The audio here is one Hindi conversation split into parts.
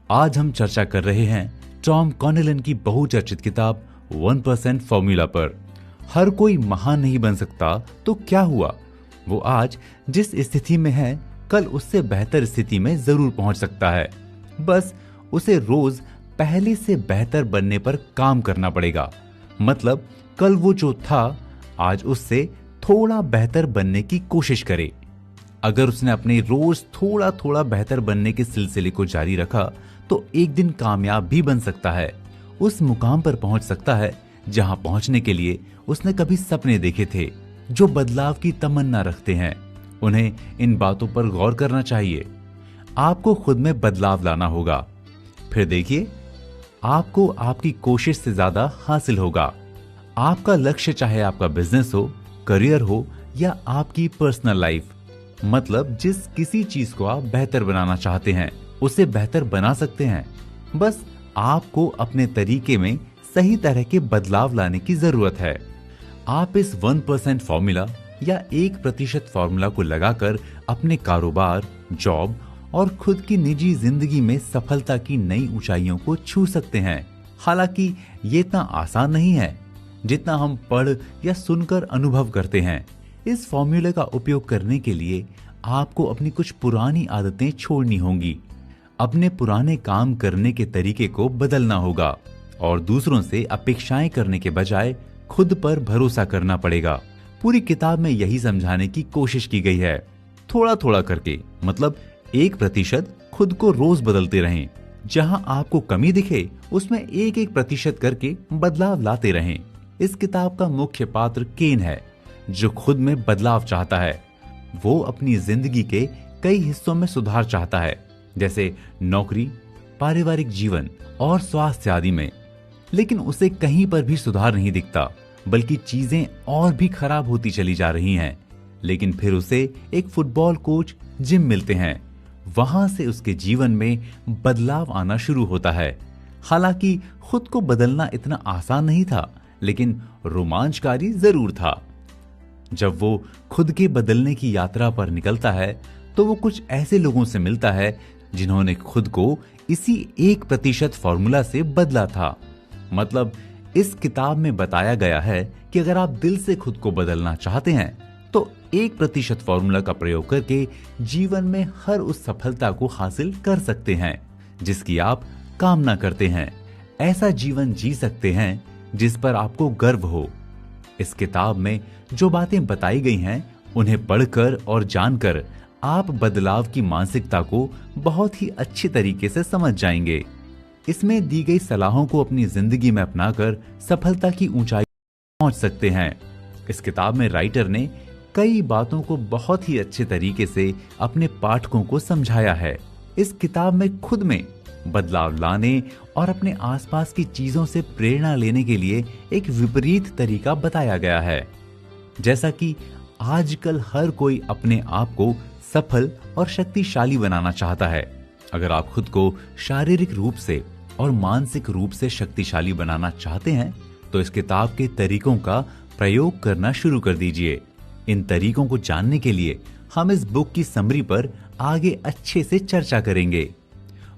आज हम चर्चा कर रहे हैं टॉम कॉनेलन की बहुचर्चित किताब 1% फॉर्मूला पर। हर कोई महान नहीं बन सकता तो क्या हुआ, वो आज जिस स्थिति में है कल उससे बेहतर स्थिति में जरूर पहुंच सकता है। बस उसे रोज पहले से बेहतर बनने पर काम करना पड़ेगा। मतलब कल वो जो था आज उससे थोड़ा बेहतर बनने की कोशिश करे। अगर उसने अपने रोज थोड़ा थोड़ा बेहतर बनने के सिलसिले को जारी रखा तो एक दिन कामयाब भी बन सकता है। उस मुकाम पर पहुंच सकता है जहां पहुंचने के लिए उसने कभी सपने देखे थे। जो बदलाव की तमन्ना रखते हैं उन्हें इन बातों पर गौर करना चाहिए। आपको खुद में बदलाव लाना होगा, फिर देखिए आपको आपकी कोशिश से ज्यादा हासिल होगा। आपका लक्ष्य चाहे आपका बिजनेस हो, करियर हो या आपकी पर्सनल लाइफ, मतलब जिस किसी चीज को आप बेहतर बनाना चाहते हैं उसे बेहतर बना सकते हैं। बस आपको अपने तरीके में सही तरह के बदलाव लाने की जरूरत है। आप इस 1% फॉर्मूला या 1% फॉर्मूला को लगाकर अपने कारोबार, जॉब और खुद की निजी जिंदगी में सफलता की नई ऊंचाइयों को छू सकते हैं। हालांकि ये इतना आसान नहीं है जितना हम पढ़ या सुनकर अनुभव करते हैं। इस फॉर्मूले का उपयोग करने के लिए आपको अपनी कुछ पुरानी आदतें छोड़नी होंगी, अपने पुराने काम करने के तरीके को बदलना होगा और दूसरों से अपेक्षाएं करने के बजाय खुद पर भरोसा करना पड़ेगा। पूरी किताब में यही समझाने की कोशिश की गई है। थोड़ा थोड़ा करके, मतलब 1% खुद को रोज बदलते रहें। जहां आपको कमी दिखे उसमें 1% करके बदलाव लाते रहें। इस किताब का मुख्य पात्र केन है, जो खुद में बदलाव चाहता है। वो अपनी जिंदगी के कई हिस्सों में सुधार चाहता है, जैसे नौकरी, पारिवारिक जीवन और स्वास्थ्य आदि में। लेकिन उसे कहीं पर भी सुधार नहीं दिखता, बल्कि चीजें और भी खराब होती चली जा रही हैं। लेकिन फिर उसे एक फुटबॉल कोच जिम मिलते हैं। वहां से उसके जीवन में बदलाव आना शुरू होता है। हालांकि खुद को बदलना इतना आसान नहीं था, लेकिन रोमांचकारी जरूर था। जब वो खुद के बदलने की यात्रा पर निकलता है तो वो कुछ ऐसे लोगों से मिलता है जिन्होंने खुद को इसी 1% फॉर्मूला से बदला था। मतलब इस किताब में बताया गया है कि अगर आप दिल से खुद को बदलना चाहते हैं तो 1% फॉर्मूला का प्रयोग करके जीवन में हर उस सफलता को हासिल कर सकते हैं जिसकी आप कामना करते हैं। ऐसा जीवन जी सकते हैं जिस पर आपको गर्व हो। इस किताब में जो बातें बताई गई हैं उन्हें पढ़कर और जानकर आप बदलाव की मानसिकता को बहुत ही अच्छी तरीके से समझ जाएंगे। इसमें दी गई सलाहों को अपनी जिंदगी में अपनाकर सफलता की ऊंचाई पहुंच सकते हैं। इस किताब में राइटर ने कई बातों को बहुत ही अच्छे तरीके से अपने पाठकों को समझाया है। इस किताब में खुद में बदलाव लाने और अपने आसपास की चीजों से प्रेरणा लेने के लिए एक विपरीत तरीका बताया गया है। जैसा कि आजकल हर कोई अपने आप को सफल और शक्तिशाली बनाना चाहता है। अगर आप खुद को शारीरिक रूप से और मानसिक रूप से शक्तिशाली बनाना चाहते हैं तो इस किताब के तरीकों का प्रयोग करना शुरू कर दीजिए। इन तरीकों को जानने के लिए हम इस बुक की समरी पर आगे अच्छे से चर्चा करेंगे।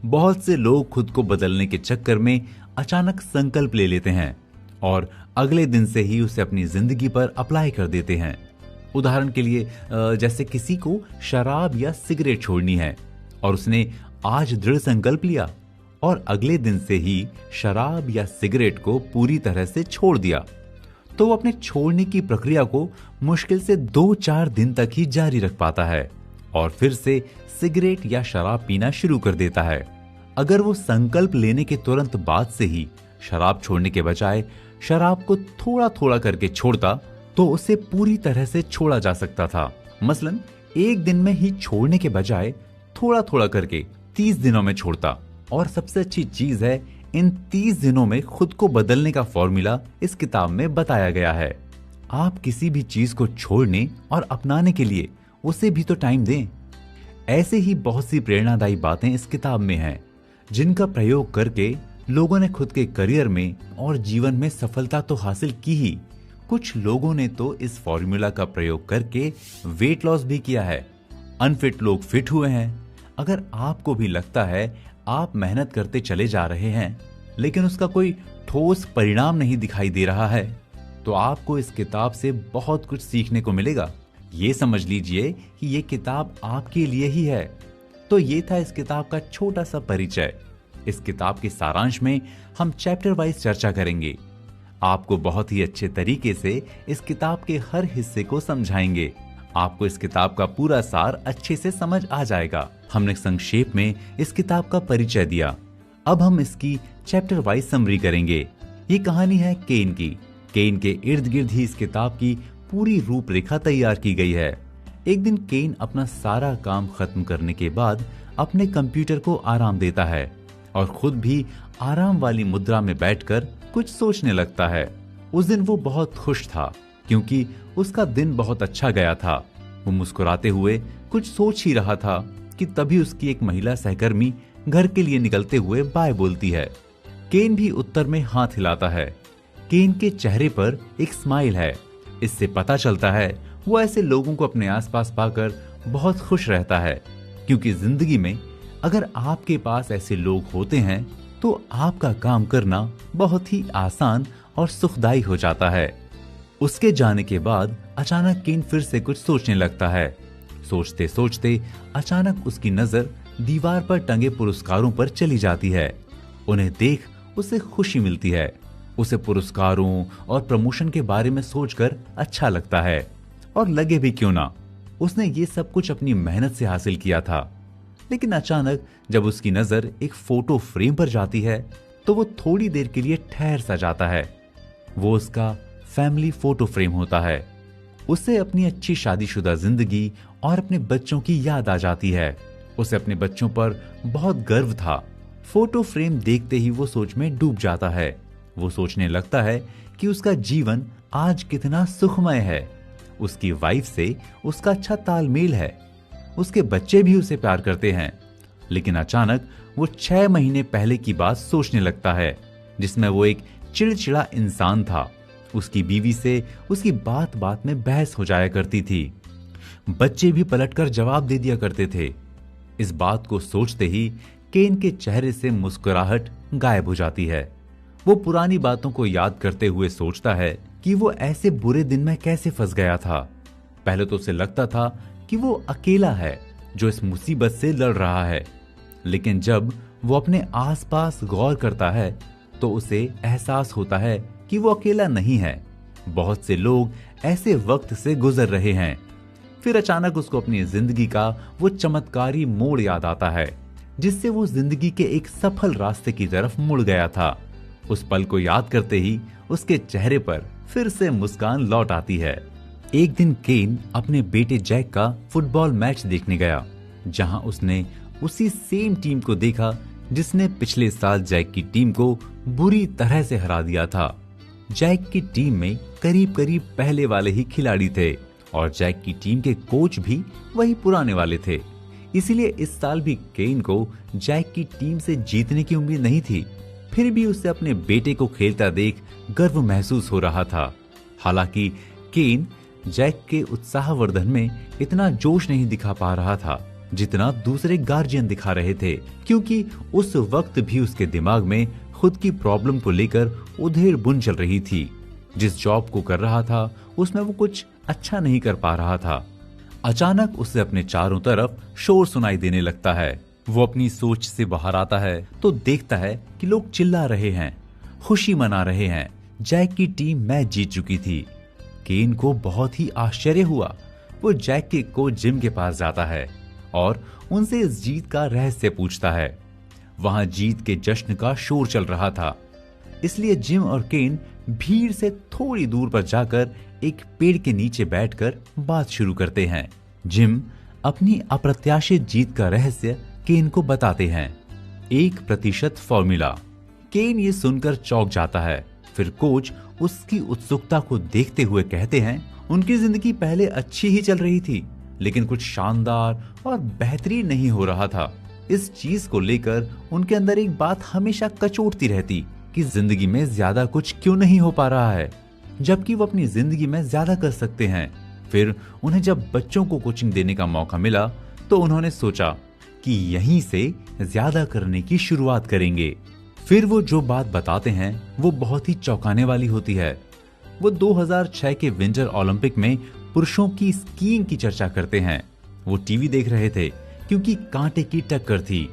बहुत से लोग खुद को बदलने के चक्कर में अचानक संकल्प ले लेते हैं और अगले दिन से ही उसे अपनी जिंदगी पर अप्लाई कर देते हैं। उदाहरण के लिए जैसे किसी को शराब या सिगरेट छोड़नी है और उसने आज दृढ़ संकल्प लिया और अगले दिन से ही शराब या सिगरेट को पूरी तरह से छोड़ दिया, तो वो अपने छोड़ने की प्रक्रिया को मुश्किल से 2-4 दिन तक ही जारी रख पाता है और फिर से सिगरेट या शराब पीना शुरू कर देता है। अगर वो संकल्प लेने के तुरंत बाद से ही शराब छोड़ने के बजाय शराब को थोड़ा थोड़ा करके छोड़ता तो उसे पूरी तरह से छोड़ा जा सकता था। मसलन एक दिन में ही छोड़ने के बजाय थोड़ा थोड़ा करके 30 दिनों में छोड़ता। और सबसे अच्छी चीज है, इन 30 दिनों में खुद को बदलने का फॉर्मूला इस किताब में बताया गया है। आप किसी भी चीज को छोड़ने और अपनाने के लिए उसे भी तो टाइम दें। ऐसे ही बहुत सी प्रेरणादायी बातें इस किताब में हैं, जिनका प्रयोग करके लोगों ने खुद के करियर में और जीवन में सफलता तो हासिल की ही, कुछ लोगों ने तो इस फॉर्मूला का प्रयोग करके वेट लॉस भी किया है। अनफिट लोग फिट हुए हैं। अगर आपको भी लगता है आप मेहनत करते चले जा रहे हैं लेकिन उसका कोई ठोस परिणाम नहीं दिखाई दे रहा है, तो आपको इस किताब से बहुत कुछ सीखने को मिलेगा। ये समझ लीजिए कि ये किताब आपके लिए ही है। तो ये था इस किताब का छोटा सा परिचय। इस किताब के सारांश में हम चैप्टर वाइज चर्चा करेंगे। आपको बहुत ही अच्छे तरीके से इस किताब के हर हिस्से को समझाएंगे। आपको इस किताब का पूरा सार अच्छे से समझ आ जाएगा। हमने संक्षेप में इस किताब का परिचय दिया। अब हम इसकी चैप्टर वाइज समरी करेंगे। ये कहानी है केन की। केन के इर्द गिर्द ही इस किताब की पूरी रूपरेखा तैयार की गई है। एक दिन केन अपना सारा काम खत्म करने के बाद अपने कंप्यूटर को आराम देता है और खुद भी आराम वाली मुद्रा में बैठकर कुछ सोचने लगता है। उस दिन वो बहुत खुश था क्योंकि उसका दिन बहुत अच्छा गया था। वो मुस्कुराते हुए कुछ सोच ही रहा था कि तभी उसकी एक महिला सहकर्मी घर के लिए निकलते हुए बाय बोलती है। केन भी उत्तर में हाथ हिलाता है। केन के चेहरे पर एक स्माइल है। इससे पता चलता है वो ऐसे लोगों को अपने आसपास पाकर बहुत खुश रहता है, क्योंकि जिंदगी में अगर आपके पास ऐसे लोग होते हैं तो आपका काम करना बहुत ही आसान और सुखदायी हो जाता है। उसके जाने के बाद अचानक केन फिर से कुछ सोचने लगता है। सोचते सोचते अचानक उसकी नजर दीवार पर टंगे पुरस्कारों पर चली जाती है। उन्हें देख उसे खुशी मिलती है। उसे पुरस्कारों और प्रमोशन के बारे में सोचकर अच्छा लगता है, और लगे भी क्यों ना, उसने ये सब कुछ अपनी मेहनत से हासिल किया था। लेकिन अचानक जब उसकी नजर एक फोटो फ्रेम पर जाती है तो वो थोड़ी देर के लिए ठहर सा जाता है। वो उसका फैमिली फोटो फ्रेम होता है। उसे अपनी अच्छी शादीशुदा जिंदगी और अपने बच्चों की याद आ जाती है। उसे अपने बच्चों पर बहुत गर्व था। फोटो फ्रेम देखते ही वो सोच में डूब जाता है। वो सोचने लगता है कि उसका जीवन आज कितना सुखमय है। उसकी वाइफ से उसका अच्छा तालमेल है। उसके बच्चे भी उसे प्यार करते हैं। लेकिन अचानक वो 6 महीने पहले की बात सोचने लगता है, जिसमें वो एक चिड़चिड़ा इंसान था। उसकी बीवी से उसकी बात बात में बहस हो जाया करती थी। बच्चे भी पलटकर जवाब दे दिया करते थे। इस बात को सोचते ही केन के चेहरे से मुस्कुराहट गायब हो जाती है। वो पुरानी बातों को याद करते हुए सोचता है कि वो ऐसे बुरे दिन में कैसे फंस गया था। पहले तो उसे लगता था कि वो अकेला है जो इस मुसीबत से लड़ रहा है, लेकिन जब वो अपने आसपास गौर करता है तो उसे एहसास होता है कि वो अकेला नहीं है। बहुत से लोग ऐसे वक्त से गुजर रहे हैं। फिर अचानक उसको अपनी जिंदगी का वो चमत्कारी मोड़ याद आता है, जिससे वो जिंदगी के एक सफल रास्ते की तरफ मुड़ गया था। उस पल को याद करते ही उसके चेहरे पर फिर से मुस्कान लौट आती है। एक दिन केन अपने बेटे जैक का फुटबॉल मैच देखने गया, जहां उसने उसी सेम टीम को देखा जिसने पिछले साल जैक की टीम को बुरी तरह से हरा दिया था। जैक की टीम में करीब करीब पहले वाले ही खिलाड़ी थे और जैक की टीम के कोच भी वही पुराने वाले थे। इसीलिए इस साल भी केन को जैक की टीम से जीतने की उम्मीद नहीं थी। फिर भी उसे अपने बेटे को खेलता देख गर्व महसूस हो रहा था। हालांकि केन जैक के उत्साहवर्धन में इतना जोश नहीं दिखा पा रहा था जितना दूसरे गार्जियन दिखा रहे थे, क्योंकि उस वक्त भी उसके दिमाग में खुद की प्रॉब्लम को लेकर उधेड़ बुन चल रही थी। जिस जॉब को कर रहा था उसमें वो कुछ अच्छा नहीं कर पा रहा था। अचानक उसे अपने चारों तरफ शोर सुनाई देने लगता है। वो अपनी सोच से बाहर आता है तो देखता है कि लोग चिल्ला रहे हैं, खुशी मना रहे हैं। जैक की टीम मैच जीत चुकी थी। केन को बहुत ही आश्चर्य हुआ। वो जैक के कोच जिम के पास जाता है और उनसे इस जीत का रहस्य पूछता है। वहां जीत के जश्न का शोर चल रहा था, इसलिए जिम और केन भीड़ से थोड़ी दूर पर जाकर एक पेड़ के नीचे बैठकर बात शुरू करते हैं। जिम अपनी अप्रत्याशित जीत का रहस्य केन को बताते हैं। 1% फॉर्मूला। केन ये सुनकर चौंक जाता है। फिर कोच उसकी उत्सुकता को देखते हुए कहते हैं, उनकी जिंदगी पहले अच्छी ही चल रही थी, लेकिन कुछ शानदार और बेहतरीन नहीं हो रहा था। इस चीज को लेकर उनके अंदर एक बात हमेशा कचोटती रहती कि जिंदगी में ज्यादा कुछ क्यों नहीं हो पा रहा है, जबकि वो अपनी जिंदगी में ज्यादा कर सकते हैं। फिर उन्हें जब बच्चों को कोचिंग देने का मौका मिला तो उन्होंने सोचा कि यहीं से ज्यादा करने की शुरुआत करेंगे। फिर वो जो बात बताते हैं वो बहुत ही चौंकाने वाली होती है। वो 2006 के विंटर ओलंपिक में पुरुषों की स्कीइंग की चर्चा करते हैं। वो टीवी देख रहे थे क्योंकि कांटे की टक्कर थी।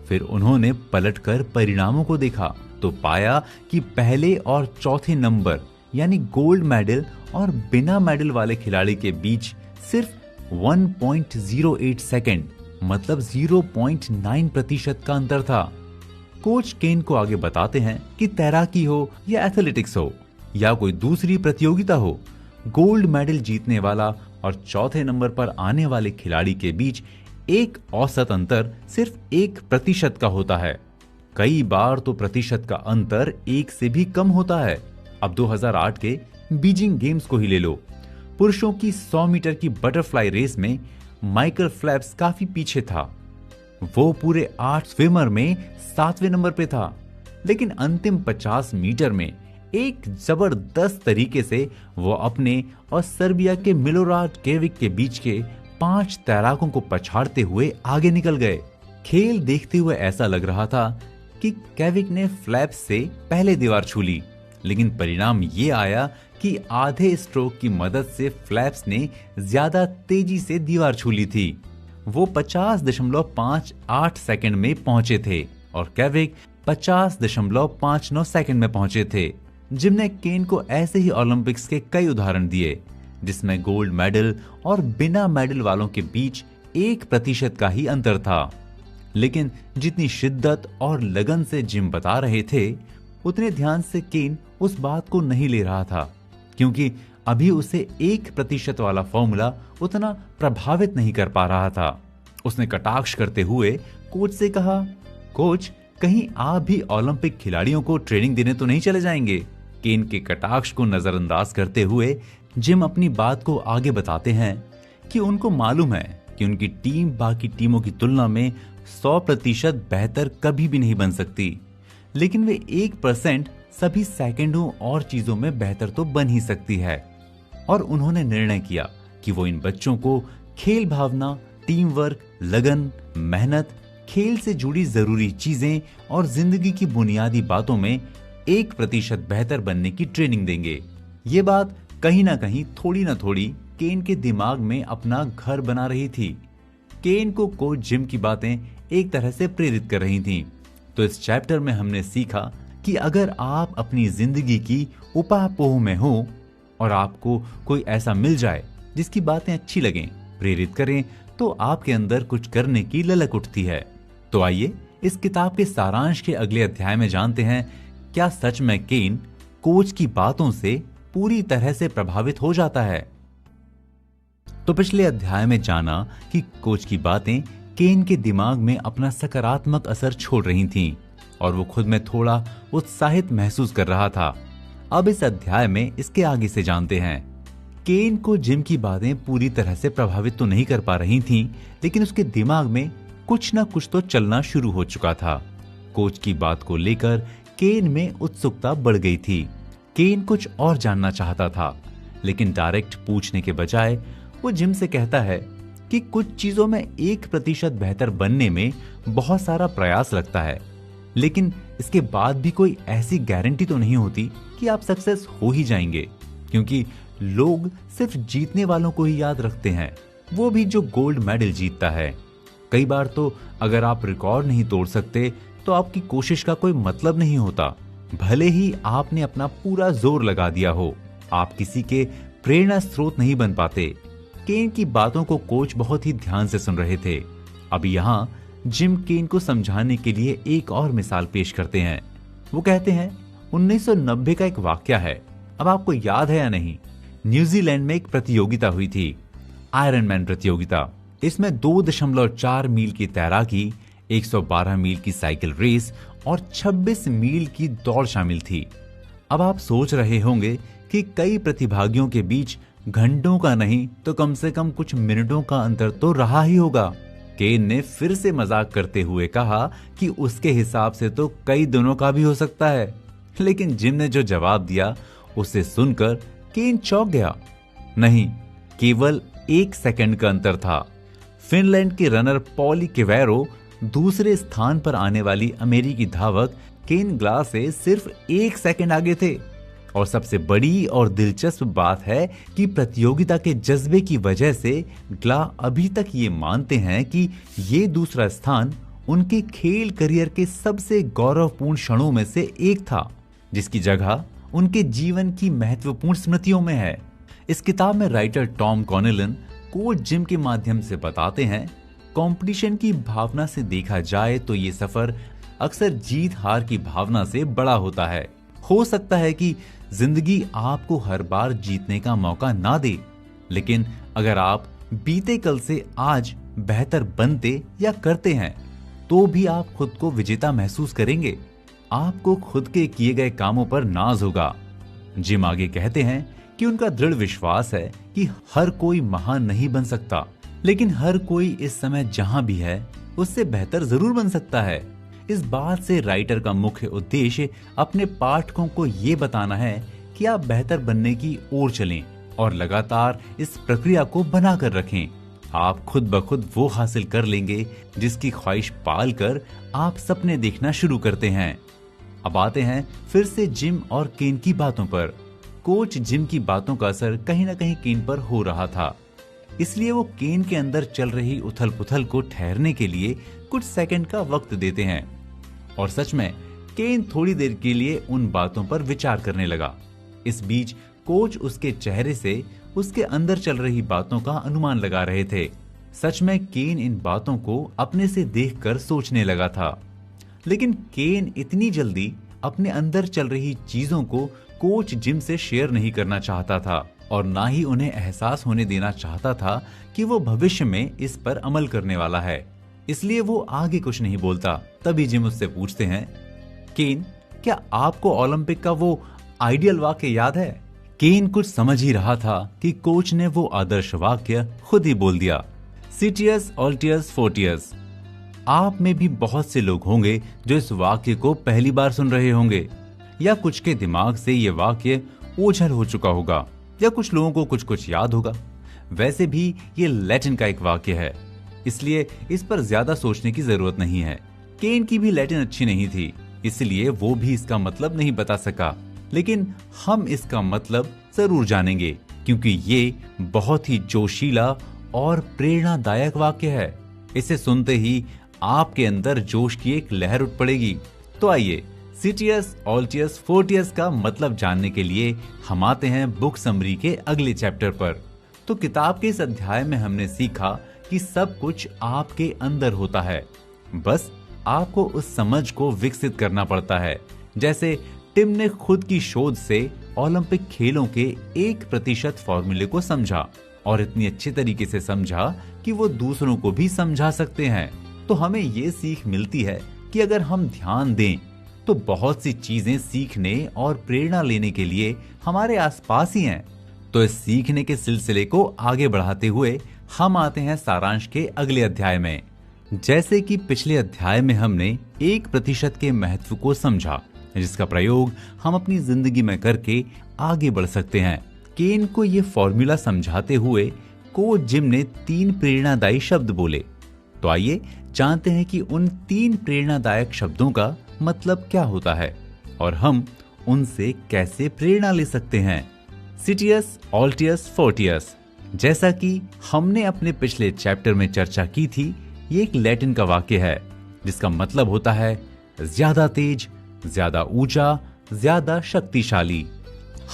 फिर उन्होंने पलटकर परिणामों को देखा तो पाया कि पहले और चौथे नंबर यानी गोल्ड मेडल और बिना मेडल वाले खिलाड़ी के बीच सिर्फ 1.08 सेकेंड मतलब 0.9% का अंतर था। कोच केन को आगे बताते हैं कि तैराकी हो या एथलेटिक्स हो या कोई दूसरी प्रतियोगिता हो, गोल्ड मेडल जीतने वाला और चौथे नंबर पर आने वाले खिलाड़ी के बीच एक औसत अंतर सिर्फ 1% का होता है। कई बार तो प्रतिशत का अंतर 1 से भी कम होता है। अब 2008 के बीजिंग गेम्स को ही ले लो। पुरुषों की 100 मीटर की बटरफ्लाई रेस में माइकल फेल्प्स काफी पीछे था। वो पूरे 8 स्विमर में 7वें नंबर पे था, लेकिन अंतिम 50 मीटर में एक जबरदस्त तरीके से वो अपने और सर्बिया के मिलोराड केविक के बीच के 5 तैराकों को पछाड़ते हुए आगे निकल गए। खेल देखते हुए ऐसा लग रहा था कि केविक ने फ्लैप्स से पहले दीवार छू ली, लेकिन परिणाम ये आया कि आधे स्ट्रोक की मदद से फ्लैप्स ने ज्यादा तेजी से दीवार छू ली थी। वो 50.58 सेकंड में पहुंचे थे और केविक 50.59 सेकंड में पहुंचे थे। जिम ने केन को ऐसे ही ओलंपिक्स के कई उदाहरण दिए जिसमें गोल्ड मेडल और बिना मेडल वालों के बीच 1% का ही अंतर था। लेकिन जितनी शिद्दत और लगन से जिम बता रहे थे, उतने ध्यान से केन उस बात को नहीं ले रहा था, क्योंकि अभी उसे 1% वाला फॉर्मूला उतना प्रभावित नहीं कर पा रहा था। उसने कटाक्ष करते हुए कोच से कहा, कोच, कहीं आप भी ओलंपिक खिलाड़ियों को ट्रेनिंग देने तो नहीं चले जाएंगे? केन के कटाक्ष को नजरअंदाज करते हुए जिम अपनी बात को आगे बताते हैं कि उनको मालूम है कि उनकी टीम बाकी टीमों की तुलना में 100% बेहतर कभी भी नहीं बन सकती, लेकिन वे 1% सभी सेकंडों और चीजों में बेहतर तो बन ही सकती है। और उन्होंने निर्णय किया कि वो इन बच्चों को खेल भावना, टीम वर्क, लगन, मेहनत, खेल से जुड़ी जरूरी चीजें और जिंदगी की बुनियादी बातों में 1% बेहतर बनने की ट्रेनिंग देंगे। ये बात कहीं ना कहीं थोड़ी ना थोड़ी केन के दिमाग में अपना घर बना रही थी। केन को कोच जिम की बातें एक तरह से प्रेरित कर रही थीं। तो इस चैप्टर में हमने सीखा कि अगर आप अपनी जिंदगी की उपापोह में हो और आपको कोई ऐसा मिल जाए जिसकी बातें अच्छी लगें, प्रेरित करें, तो आपके अंदर कुछ करने की ललक उठती है। तो आइए इस किताब के सारांश के अगले अध्याय में जानते हैं, क्या सच में केन कोच की बातों से पूरी तरह से प्रभावित हो जाता है? तो पिछले अध्याय में जाना कि कोच की बातें केन के दिमाग में अपना सकारात्मक असर छोड़ रही थीं और वो खुद में थोड़ा उत्साहित महसूस कर रहा था। अब इस अध्याय में इसके आगे से जानते हैं। केन को जिम की बातें पूरी तरह से प्रभावित तो नहीं कर पा रही थीं, लेकिन उसके दिमाग में कुछ ना कुछ तो चलना शुरू हो चुका था। कोच की बात को लेकर केन में उत्सुकता बढ़ गई थी। केन कुछ और जानना चाहता था, लेकिन डायरेक्ट पूछने के बजाय वो जिम से कहता है कि कुछ चीजों में 1% बेहतर बनने में बहुत सारा प्रयास लगता है, लेकिन इसके बाद भी कोई ऐसी गारंटी तो नहीं होती कि आप सक्सेस हो ही जाएंगे, क्योंकि लोग सिर्फ जीतने वालों को ही याद रखते हैं, वो भी जो गोल्ड मेडल जीतता है। कई बार तो अगर आप रिकॉर्ड नहीं तोड़ सकते तो आपकी कोशिश का कोई मतलब नहीं होता, भले ही आपने अपना पूरा जोर लगा दिया हो, आप किसी के प्रेरणा स्रोत नहीं बन पाते। केन की बातों को कोच बहुत ही ध्यान से सुन रहे थे। अब यहाँ जिम केन को समझाने के लिए एक और मिसाल पेश करते हैं। वो कहते हैं 1990 का एक वाकया है, अब आपको याद है या नहीं, न्यूजीलैंड में एक प्रतियोगिता हुई थी, आयरन मैन प्रतियोगिता। इसमें 2.4 मील की तैराकी, 112 मील की साइकिल रेस और 26 मील की दौड़ शामिल थी। अब आप सोच रहे होंगे कि कई प्रतिभागियों के बीच घंटों का नहीं तो कम से कम कुछ मिनटों का अंतर तो रहा ही होगा। केन ने फिर से मजाक करते हुए कहा कि उसके हिसाब से तो कई दिनों का भी हो सकता है, लेकिन जिम ने जो जवाब दिया उसे सुनकर केन चौंक गया। नहीं, केवल 1 सेकंड का अंतर था। फिनलैंड के रनर पॉली केवेरो दूसरे स्थान पर आने वाली अमेरिकी धावक केन ग्ला से सिर्फ 1 सेकंड आगे थे। और सबसे बड़ी और दिलचस्प बात है कि प्रतियोगिता के जज्बे की वजह से ग्ला अभी तक ये मानते हैं कि ये दूसरा स्थान उनके खेल करियर के सबसे गौरवपूर्ण क्षणों में से एक था, जिसकी जगह उनके जीवन की महत्वपूर्ण स्मृतियों में है। इस किताब में राइटर टॉम कॉनेलन कोच जिम के माध्यम से बताते हैं, कंपटीशन की भावना से देखा जाए तो ये सफर अक्सर जीत हार की भावना से बड़ा होता है। हो सकता है कि जिंदगी आपको हर बार जीतने का मौका ना दे, लेकिन अगर आप बीते कल से आज बेहतर बनते या करते हैं तो भी आप खुद को विजेता महसूस करेंगे। आपको खुद के किए गए कामों पर नाज होगा। जिम आगे कहते हैं कि उनका दृढ़ विश्वास है कि हर कोई महान नहीं बन सकता, लेकिन हर कोई इस समय जहां भी है उससे बेहतर जरूर बन सकता है। इस बात से राइटर का मुख्य उद्देश्य अपने पाठकों को ये बताना है कि आप बेहतर बनने की ओर चलें और लगातार इस प्रक्रिया को बनाकर रखें। आप खुद ब खुद वो हासिल कर लेंगे जिसकी ख्वाहिश पालकर आप सपने देखना शुरू करते हैं। अब आते हैं फिर से जिम और केन की बातों पर। कोच जिम की बातों का असर कहीं न कहीं केन पर हो रहा था, इसलिए वो केन के अंदर चल रही उथल पुथल को ठहरने के लिए कुछ सेकंड का वक्त देते हैं। और सच में केन थोड़ी देर के लिए उन बातों पर विचार करने लगा। इस बीच कोच उसके चेहरे से उसके अंदर चल रही बातों का अनुमान लगा रहे थे। सच में केन इन बातों को अपने से देखकर सोचने लगा था, लेकिन केन इतनी जल्दी अपने अंदर चल रही चीजों को कोच जिम से शेयर नहीं करना चाहता था और ना ही उन्हें एहसास होने देना चाहता था कि वो भविष्य में इस पर अमल करने वाला है। इसलिए वो आगे कुछ नहीं बोलता। तभी जिम उससे पूछते हैं, केन, क्या आपको ओलंपिक का वो आइडियल वाक्य याद है? केन कुछ समझ ही रहा था कि कोच ने वो आदर्श वाक्य खुद ही बोल दिया, सिटियस ऑल्टियस फोर्टियस। आप में भी बहुत से लोग होंगे जो इस वाक्य को पहली बार सुन रहे होंगे, या कुछ के दिमाग से ये वाक्य ओझल हो चुका होगा, या कुछ लोगों को कुछ कुछ याद होगा। वैसे भी ये लैटिन का एक वाक्य है, इसलिए इस पर ज्यादा सोचने की जरूरत नहीं है। केन की भी लैटिन अच्छी नहीं थी, इसलिए वो भी इसका मतलब नहीं बता सका, लेकिन हम इसका मतलब जरूर जानेंगे क्योंकि ये बहुत ही जोशीला और प्रेरणादायक वाक्य है। इसे सुनते ही आपके अंदर जोश की एक लहर उठ पड़ेगी। तो आइए सिटियस ऑल्टियस फोर्टियस का मतलब जानने के लिए हम आते हैं बुक समरी के अगले चैप्टर पर। तो किताब के इस अध्याय में हमने सीखा कि सब कुछ आपके अंदर होता है, बस आपको उस समझ को विकसित करना पड़ता है। जैसे टिम ने खुद की शोध से ओलंपिक खेलों के 1% फॉर्मूले को समझा और इतनी अच्छे तरीके से समझा कि वो दूसरों को भी समझा सकते हैं। तो हमें ये सीख मिलती है कि अगर हम ध्यान दें तो बहुत सी चीजें सीखने और प्रेरणा लेने के लिए हमारे आसपास ही हैं। तो इस सीखने के सिलसिले को आगे बढ़ाते हुए हम आते हैं सारांश के अगले अध्याय में। जैसे कि पिछले अध्याय में हमने 1% के महत्व को समझा, जिसका प्रयोग हम अपनी जिंदगी में करके आगे बढ़ सकते हैं। केन को ये फॉर्मूला समझाते हुए कोच जिम ने 3 प्रेरणादायी शब्द बोले। तो आइए जानते हैं कि उन 3 प्रेरणादायक शब्दों का मतलब क्या होता है और हम उनसे कैसे प्रेरणा ले सकते हैं। सिटियस ऑल्टियस फोर्टियस, जैसा कि हमने अपने पिछले चैप्टर में चर्चा की थी, ये एक लैटिन का वाक्य है जिसका मतलब होता है ज्यादा तेज, ज्यादा ऊंचा, ज्यादा शक्तिशाली।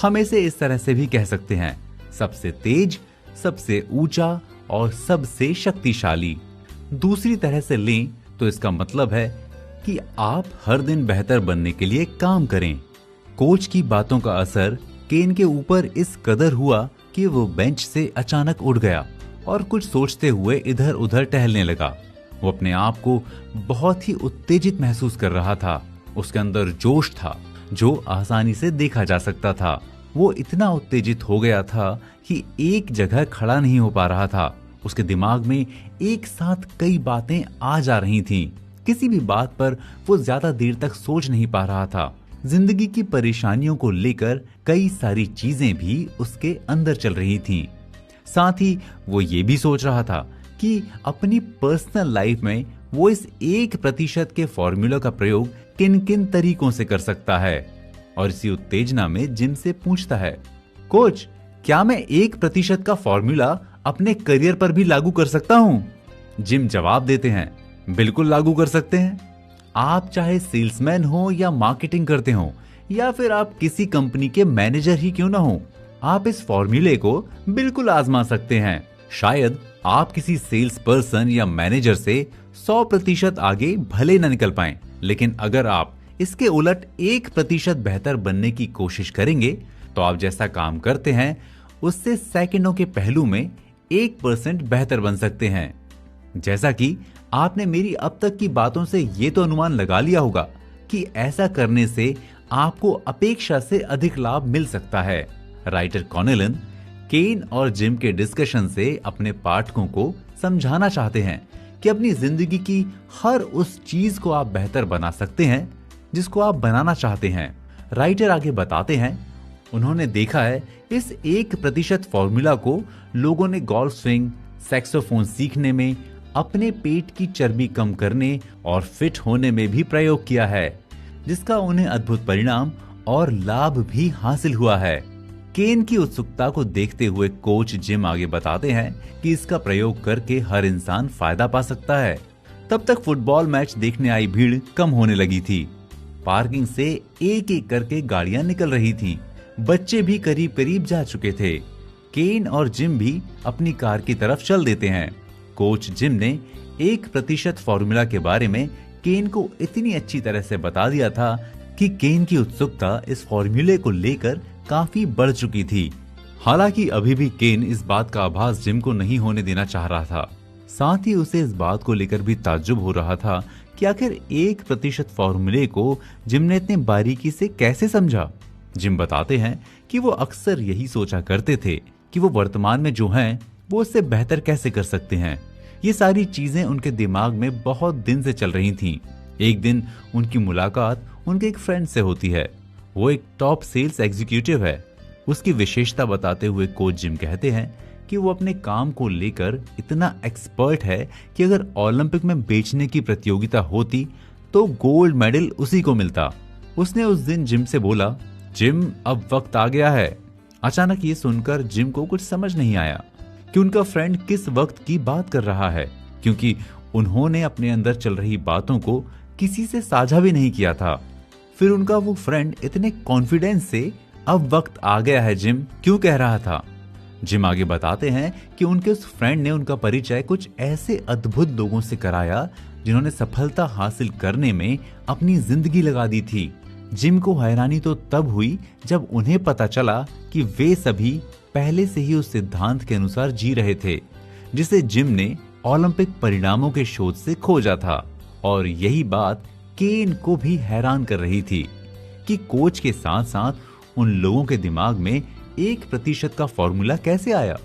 हम इसे इस तरह से भी कह सकते हैं, सबसे तेज, सबसे ऊंचा और सबसे शक्तिशाली। दूसरी तरह से लें तो इसका मतलब है कि आप हर दिन बेहतर बनने के लिए काम करें। कोच की बातों का असर केन के ऊपर इस कदर हुआ कि वो बेंच से अचानक उठ गया और कुछ सोचते हुए इधर उधर टहलने लगा। वो अपने आप को बहुत ही उत्तेजित महसूस कर रहा था। उसके अंदर जोश था जो आसानी से देखा जा सकता था। वो इतना उत्तेजित हो गया था कि एक जगह खड़ा नहीं हो पा रहा था। उसके दिमाग में एक साथ कई बातें आ जा रही थीं। किसी भी बात पर वो ज्यादा देर तक सोच नहीं पा रहा था। जिंदगी की परेशानियों को लेकर कई सारी चीजें भी उसके अंदर चल रही थीं। साथ ही वो ये भी सोच रहा था कि अपनी पर्सनल लाइफ में वो इस 1% के फॉर्मूला का प्रयोग किन किन तरीकों से कर सकता है। और इसी उत्तेजना में जिम से पूछता है, कोच क्या मैं 1% का फॉर्मूला अपने करियर पर भी लागू कर सकता हूँ? जिम जवाब देते हैं, बिल्कुल लागू कर सकते हैं। आप चाहे सेल्समैन हो या मार्केटिंग करते हो या फिर आप किसी कंपनी के मैनेजर ही क्यों ना हो, आप इस फॉर्मूले को बिल्कुल आजमा सकते हैं। शायद आप किसी सेल्स पर्सन या मैनेजर से 100% आगे भले न निकल पाएं, लेकिन अगर आप इसके उलट 1% बेहतर बनने की कोशिश करेंगे तो आप जैसा काम करते हैं उससे सेकंडों के पहलू में 1% बेहतर बन सकते हैं। जैसा कि आपने मेरी अब तक की बातों से ये तो अनुमान लगा लिया होगा कि ऐसा करने से आपको अपेक्षा से अधिक लाभ मिल सकता है। राइटर कॉनेलन केन और जिम के डिस्कशन से अपने पाठकों को समझाना चाहते हैं कि अपनी जिंदगी की हर उस चीज को आप बेहतर बना सकते हैं जिसको आप बनाना चाहते हैं। राइटर आगे बताते हैं, उन्होंने देखा है इस 1% फॉर्मूला को लोगों ने गोल्फ स्विंग, सैक्सोफोन सीखने में, अपने पेट की चर्बी कम करने और फिट होने में भी प्रयोग किया है, जिसका उन्हें अद्भुत परिणाम और लाभ भी हासिल हुआ है। केन की उत्सुकता को देखते हुए कोच जिम आगे बताते हैं कि इसका प्रयोग करके हर इंसान फायदा पा सकता है। तब तक फुटबॉल मैच देखने आई भीड़ कम होने लगी थी। पार्किंग से एक एक करके गाड़ियां निकल रही थीं। बच्चे भी करीब करीब जा चुके थे। केन और जिम भी अपनी कार की तरफ चल देते हैं। कोच जिम ने 1% फॉर्मूला के बारे में केन को इतनी अच्छी तरह से बता दिया था कि केन की उत्सुकता इस फॉर्मूले को लेकर काफी बढ़ चुकी थी। हालांकि अभी भी केन इस बात का आभास जिम को नहीं होने देना चाह रहा था। साथ ही उसे इस बात को लेकर भी ताज्जुब हो रहा था कि आखिर 1% फॉर्मूले को जिम ने इतने बारीकी से कैसे समझा। जिम बताते हैं कि वो अक्सर यही सोचा करते थे कि वो वर्तमान में जो हैं वो उससे बेहतर कैसे कर सकते हैं। ये सारी चीजें उनके दिमाग में बहुत दिन से चल रही थीं। एक दिन उनकी मुलाकात उनके एक फ्रेंड से होती है। वो एक टॉप सेल्स एग्जीक्यूटिव है। उसकी विशेषता बताते हुए कोच जिम कहते हैं कि वो अपने काम को लेकर इतना एक्सपर्ट है कि अगर ओलंपिक में बेचने की प्रतियोगिता होती तो गोल्ड मेडल उसी को मिलता। उसने उस दिन जिम से बोला, जिम अब वक्त आ गया है। अचानक ये सुनकर जिम को कुछ समझ नहीं आया कि उनका फ्रेंड किस वक्त की बात कर रहा है, क्योंकि उन्होंने अपने अंदर चल रही बातों को किसी से साझा भी नहीं किया था। फिर उनका वो फ्रेंड इतने कॉन्फिडेंस से अब वक्त आ गया है जिम क्यों कह रहा था। जिम आगे बताते हैं कि उनके उस फ्रेंड ने उनका परिचय कुछ ऐसे अद्भुत लोगों से कराया जिन्होंने सफलता हासिल करने में अपनी जिंदगी लगा दी थी। जिम को हैरानी तो तब हुई जब उन्हें पता चला कि वे सभी पहले से ही उस सिद्धांत के अनुसार जी रहे थे जिसे जिम ने ओलंपिक परिणामों के शोध से खोजा था। और यही बात केन को भी हैरान कर रही थी कि कोच के साथ साथ उन लोगों के दिमाग में 1% का फॉर्मूला कैसे आया।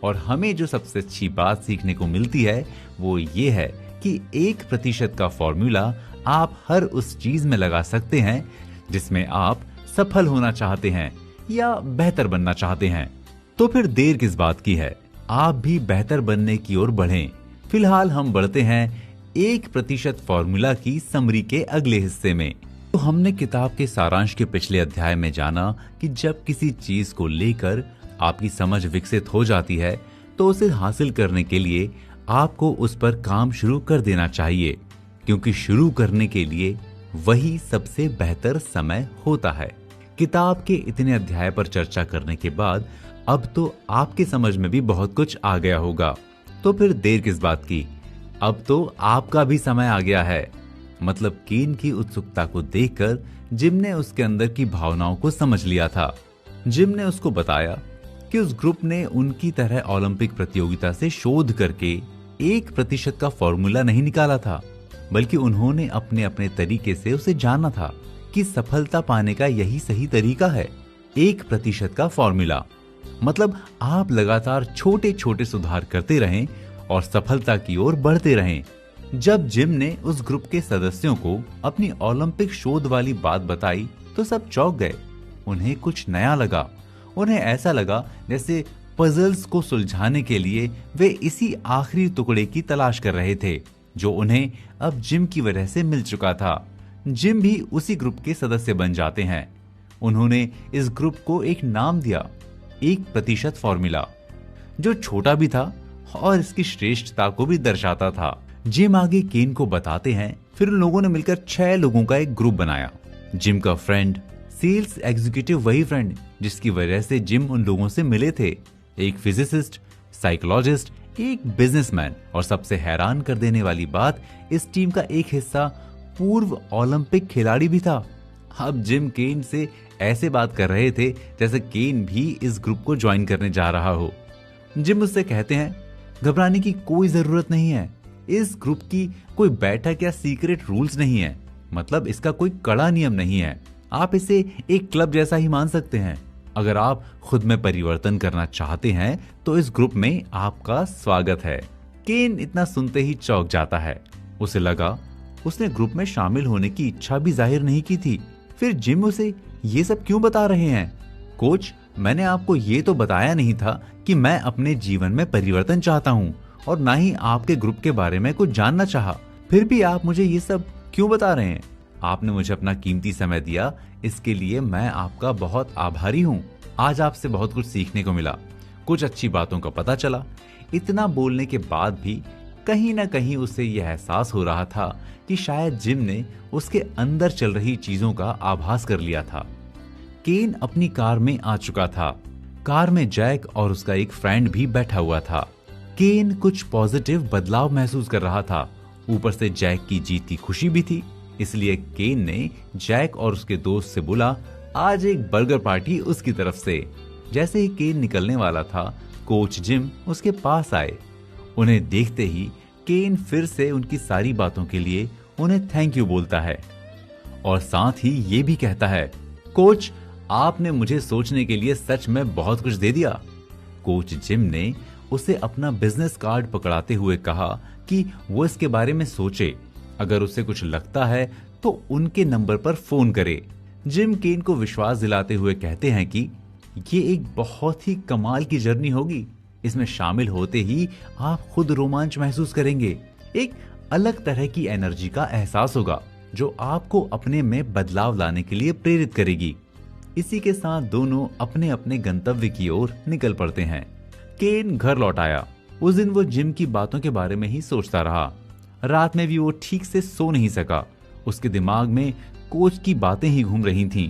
और हमें जो सबसे अच्छी बात सीखने को मिलती है वो ये है कि 1% का फॉर्मूला आप हर उस चीज में लगा सकते हैं जिसमें आप सफल होना चाहते हैं या बेहतर बनना चाहते हैं। तो फिर देर किस बात की है, आप भी बेहतर बनने की ओर बढ़ें। फिलहाल हम बढ़ते हैं 1% फॉर्मूला की समरी के अगले हिस्से में। तो हमने किताब के सारांश के पिछले अध्याय में जाना कि जब किसी चीज को लेकर आपकी समझ विकसित हो जाती है तो उसे हासिल करने के लिए आपको उस पर काम शुरू कर देना चाहिए, क्योंकि शुरू करने के लिए वही सबसे बेहतर समय होता है। किताब के इतने अध्याय पर चर्चा करने के बाद अब तो आपके समझ में भी बहुत कुछ आ गया होगा। तो फिर देर किस बात की, अब तो आपका भी समय आ गया है। मतलब केन की उत्सुकता को देखकर जिम ने उसके अंदर की भावनाओं को समझ लिया था। जिम ने उसको बताया कि उस ग्रुप ने उनकी तरह ओलंपिक प्रतियोगिता से शोध करके 1% का फॉर्मूला नहीं निकाला था, बल्कि उन्होंने अपने अपने तरीके से उसे जाना था कि सफलता पाने का यही सही तरीका है, 1% का फॉर्मूला। मतलब आप लगातार छोटे छोटे सुधार करते रहें और सफलता की ओर बढ़ते रहें। जब जिम ने उस ग्रुप के सदस्यों को अपनी ओलंपिक शोध वाली बात बताई तो सब चौंक गए। उन्हें कुछ नया लगा। उन्हें ऐसा लगा जैसे पजल्स को सुलझाने के लिए वे इसी आखिरी टुकड़े की तलाश कर रहे थे जो उन्हें अब जिम की वजह से मिल चुका था। जिम भी उसी ग्रुप के सदस्य बन जाते हैं। उन्होंने इस ग्रुप को एक नाम दिया, 1% फॉर्मूला, जो छोटा भी था और इसकी श्रेष्ठता को भी दर्शाता था। जिम आगे केन को बताते हैं। फिर उन लोगों ने मिलकर 6 लोगों का एक ग्रुप बनाया। जिम का फ्रेंड, सेल्स एग्जीक्यूटिव, वही फ्रेंड जिसकी वजह से जिम उन लोगों से मिले थे, एक फिजिसिस्ट, साइकोलॉजिस्ट, एक बिजनेसमैन और सबसे हैरान कर देने वाली बात, इस टीम का एक हिस्सा पूर्व ओलंपिक खिलाड़ी भी था। अब जिम केन से ऐसे बात कर रहे थे जैसे केन भी इस ग्रुप को ज्वाइन करने जा रहा हो। जिम उससे कहते हैं, घबराने की कोई जरूरत नहीं है। इस ग्रुप की कोई बैठक या सीक्रेट रूल्स नहीं है, मतलब इसका कोई कड़ा नियम नहीं है। आप इसे एक क्लब जैसा ही मान सकते हैं। अगर आप खुद में परिवर्तन करना चाहते हैं तो इस ग्रुप में आपका स्वागत है। केन इतना सुनते ही चौंक जाता है। उसे लगा उसने ग्रुप में शामिल होने की इच्छा भी जाहिर नहीं की थी। फिर जिम उसे ये सब क्यों बता रहे हैं? कोच, मैंने आपको ये तो बताया नहीं था कि मैं अपने जीवन में परिवर्तन चाहता हूँ और ना ही आपके ग्रुप के बारे में कुछ जानना चाहा। फिर भी आप मुझे ये सब क्यों बता रहे हैं? आपने मुझे अपना कीमती समय दिया, इसके लिए मैं आपका बहुत आभारी हूँ। आज आपसे बहुत कुछ सीखने को मिला, कुछ अच्छी बातों का पता चला। इतना बोलने के बाद भी कहीं ना कहीं उसे यह एहसास हो रहा था कि शायद जिम ने उसके अंदर चल रही चीजों का आभास कर लिया था। केन अपनी कार में आ चुका था। कार में जैक और उसका एक फ्रेंड भी बैठा हुआ था। केन कुछ पॉजिटिव बदलाव महसूस कर रहा था। ऊपर से जैक की जीत की खुशी भी थी। इसलिए केन ने जैक और उसके दोस्त से बोला, आज एक बर्गर पार्टी उसकी तरफ से। जैसे ही केन निकलने वाला था, कोच जिम उसके पास आए। उन्हें देखते ही केन फिर से उनकी सारी बातों के लिए उन्हें थैंक यू बोलता है और साथ ही ये भी कहता है, कोच, आपने मुझे सोचने के लिए सच में बहुत कुछ दे दिया। कोच जिम ने उसे अपना बिजनेस कार्ड पकड़ाते हुए कहा कि वो इसके बारे में सोचे। अगर उसे कुछ लगता है तो उनके नंबर पर फोन करे। जिम केन को विश्वास दिलाते हुए कहते हैं कि ये एक बहुत ही कमाल की जर्नी होगी। इसमें शामिल होते ही आप खुद रोमांच महसूस करेंगे। एक अलग तरह की एनर्जी का एहसास होगा जो आपको अपने में बदलाव लाने के लिए प्रेरित करेगी। इसी के साथ दोनों अपने अपने गंतव्य की ओर निकल पड़ते हैं। केन घर लौट आया। उस दिन वो जिम की बातों के बारे में ही सोचता रहा। रात में भी वो ठीक से सो नहीं सका। उसके दिमाग में कोच की बातें ही घूम रही थीं,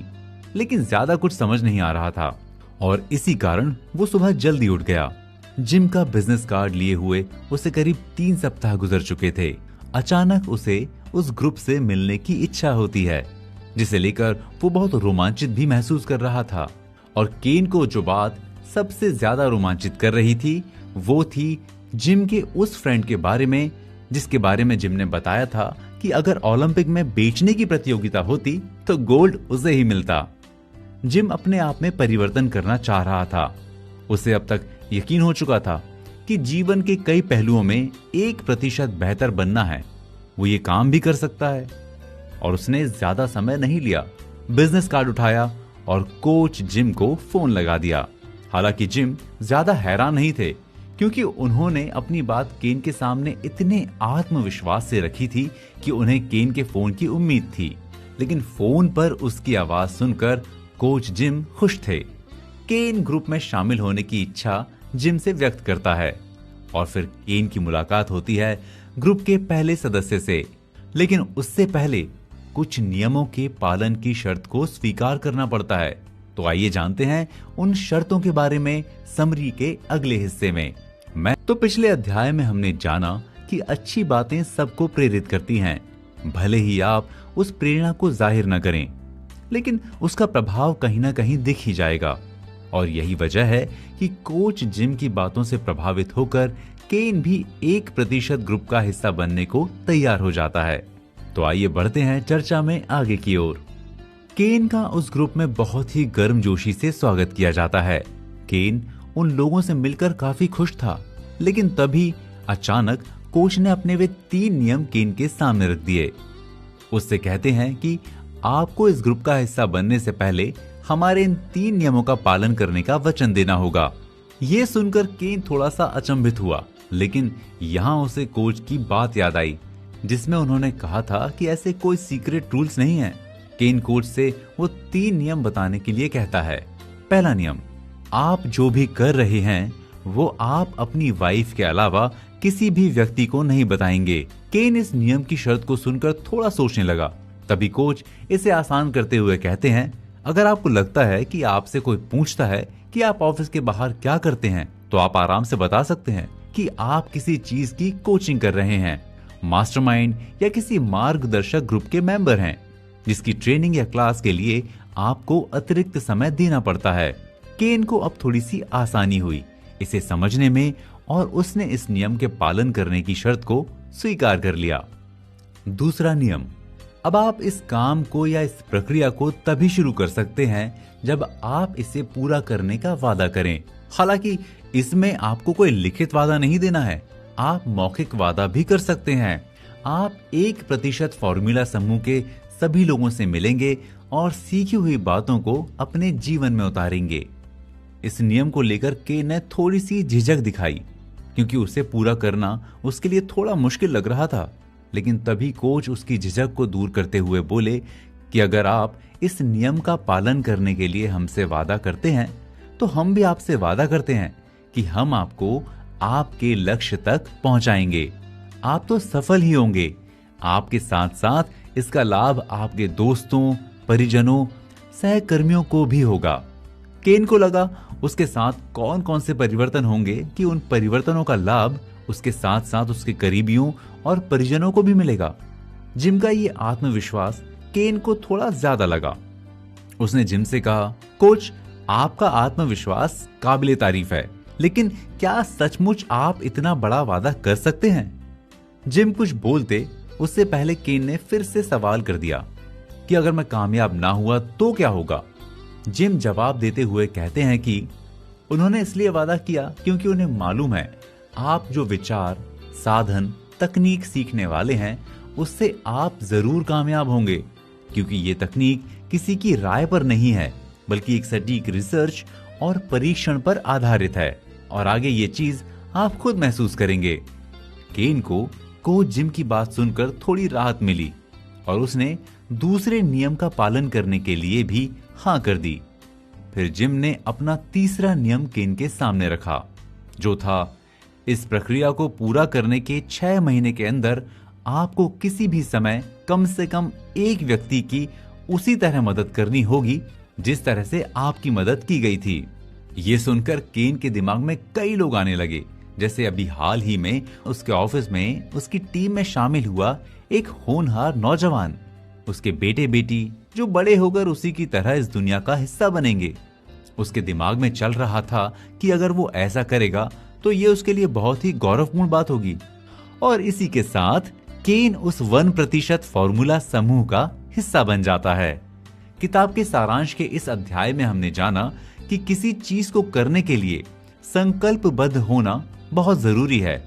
लेकिन ज्यादा कुछ समझ नहीं आ रहा था और इसी कारण वो सुबह जल्दी उठ गया। जिम का बिजनेस कार्ड लिए हुए उसे करीब 3 सप्ताह गुजर चुके थे। अचानक उसे उस ग्रुप से मिलने की इच्छा होती है, जिसे लेकर वो बहुत रोमांचित भी महसूस कर रहा था। और केन को जो बात सबसे ज्यादा रोमांचित कर रही थी वो थी जिम के उस फ्रेंड के बारे में जिसके बारे में जिम ने बताया था कि अगर ओलंपिक में बेचने की प्रतियोगिता होती तो गोल्ड उसे ही मिलता। जिम अपने आप में परिवर्तन करना चाह रहा था। उसे अब तक यकीन हो चुका था कि जीवन के कई पहलुओं में 1% बेहतर बनना है। वो ये काम भी कर सकता है और उसने ज्यादा समय नहीं लिया। बिजनेस कार्ड उठाया और कोच जिम को फोन लगा दिया। हालांकि जिम ज्यादा हैरान नहीं थे क्योंकि उन्होंने अपनी बात केन के सामने इतने आत्मविश्वास से रखी थी कि उन्हें केन के फोन की उम्मीद थी। लेकिन फोन पर उसकी आवाज सुनकर कोच जिम खुश थे। केन ग्रुप में शामिल होने की इच्छा जिम से व्यक्त करता है और फिर केन की मुलाकात होती है ग्रुप के पहले सदस्य से। लेकिन उससे पहले कुछ नियमों के पालन की शर्त को स्वीकार करना पड़ता है। तो आइए जानते हैं उन शर्तों के बारे में समरी के अगले हिस्से में। तो पिछले अध्याय में हमने जाना कि अच्छी बातें सबको प्रेरित करती हैं, भले ही आप उस प्रेरणा को जाहिर न करें, लेकिन उसका प्रभाव कहीं ना कहीं दिख ही जाएगा। और यही वजह है कि कोच जिम की बातों से प्रभावित होकर केन भी 1% ग्रुप का हिस्सा बनने को तैयार हो जाता है। तो आइए बढ़ते हैं चर्चा में आगे की ओर। केन का उस ग्रुप में बहुत ही गर्मजोशी से स्वागत किया जाता है। केन उन लोगों से मिलकर काफी खुश था, लेकिन तभी अचानक कोच ने अपने वे 3 नियम केन के सामने रख दिए। उससे कहते हैं कि आपको इस ग्रुप का हिस्सा बनने से पहले हमारे इन 3 नियमों का पालन करने का वचन देना होगा। ये सुनकर केन थोड़ा सा अचंभित हुआ, लेकिन यहाँ उसे कोच की बात याद आई जिसमें उन्होंने कहा था कि ऐसे कोई सीक्रेट रूल्स नहीं है। केन कोच से वो 3 नियम बताने के लिए कहता है। पहला नियम, आप जो भी कर रहे हैं वो आप अपनी वाइफ के अलावा किसी भी व्यक्ति को नहीं बताएंगे। केन इस नियम की शर्त को सुनकर थोड़ा सोचने लगा। तभी कोच इसे आसान करते हुए कहते हैं, अगर आपको लगता है कि आपसे कोई पूछता है कि आप ऑफिस के बाहर क्या करते हैं, तो आप आराम से बता सकते हैं कि आप किसी चीज की कोचिंग कर रहे हैं, मास्टरमाइंड या किसी मार्गदर्शक ग्रुप के मेंबर हैं, जिसकी ट्रेनिंग या क्लास के लिए आपको अतिरिक्त समय देना पड़ता है। केन को अब थोड़ी सी आसानी हुई इसे समझने में और उसने इस नियम के पालन करने की शर्त को स्वीकार कर लिया। दूसरा नियम, अब आप इस काम को या इस प्रक्रिया को तभी शुरू कर सकते हैं जब आप इसे पूरा करने का वादा करें। हालांकि इसमें आपको कोई लिखित वादा नहीं देना है, आप मौखिक वादा भी कर सकते हैं। आप 1% फॉर्मूला समूह के सभी लोगों से मिलेंगे और सीखी हुई बातों को अपने जीवन में उतारेंगे। इस नियम को लेकर केन ने थोड़ी सी झिझक दिखाई क्योंकि उसे पूरा करना उसके लिए थोड़ा मुश्किल लग रहा था, लेकिन तभी कोच उसकी झिझक को दूर करते हुए बोले कि अगर आप इस नियम का पालन करने के लिए हमसे वादा करते हैं तो हम भी आपसे वादा करते हैं कि हम आपको आपके लक्ष्य तक पहुंचाएंगे। आप तो सफल ही होंगे, आपके साथ साथ इसका लाभ आपके दोस्तों, परिजनों, सहकर्मियों को भी होगा। केन को लगा उसके साथ कौन कौन से परिवर्तन होंगे कि उन परिवर्तनों का लाभ उसके साथ साथ उसके करीबियों और परिजनों को भी मिलेगा। जिम का ये आत्मविश्वास केन को थोड़ा ज्यादा लगा। उसने जिम से कहा, कोच, आपका आत्मविश्वास काबिले तारीफ है, लेकिन क्या सचमुच आप इतना बड़ा वादा कर सकते हैं? जिम कुछ बोलते उससे पहले केन ने फिर से सवाल कर दिया कि अगर मैं कामयाब ना हुआ तो क्या होगा? जिम जवाब देते हुए कहते हैं कि उन्होंने इसलिए वादा किया क्योंकि उन्हें मालूम है आप जो विचार, साधन, तकनीक सीखने वाले हैं उससे आप जरूर कामयाब होंगे, क्योंकि ये तकनीक किसी की राय पर नहीं है बल्कि एक सटीक रिसर्च और परीक्षण पर आधारित है और आगे ये चीज आप खुद महसूस करेंगे। केन को कोच जिम की बात सुनकर थोड़ी राहत मिली और उसने दूसरे नियम का पालन करने के लिए भी हाँ कर दी। फिर जिम ने अपना तीसरा नियम केन के सामने रखा, जो था इस प्रक्रिया को पूरा करने के 6 महीने के अंदर आपको किसी भी समय कम से कम एक व्यक्ति की उसी तरह मदद करनी होगी जिस तरह से आपकी मदद की गई थी। ये सुनकर केन के दिमाग में कई लोग आने लगे, जैसे अभी हाल ही में उसके ऑफिस में उसकी टीम में शामिल हुआ एक होनहार नौजवान, उसके बेटे बेटी जो बड़े होकर उसी की तरह इस दुनिया का हिस्सा बनेंगे। उसके दिमाग में चल रहा था कि अगर वो ऐसा करेगा तो ये उसके लिए बहुत ही गौरवपूर्ण बात होगी। और इसी के साथ केन उस 1% फॉर्मूला समूह का हिस्सा बन जाता है। किताब के सारांश के इस अध्याय में हमने जाना कि किसी चीज को करने के लिए संकल्पबद्ध होना बहुत जरूरी है।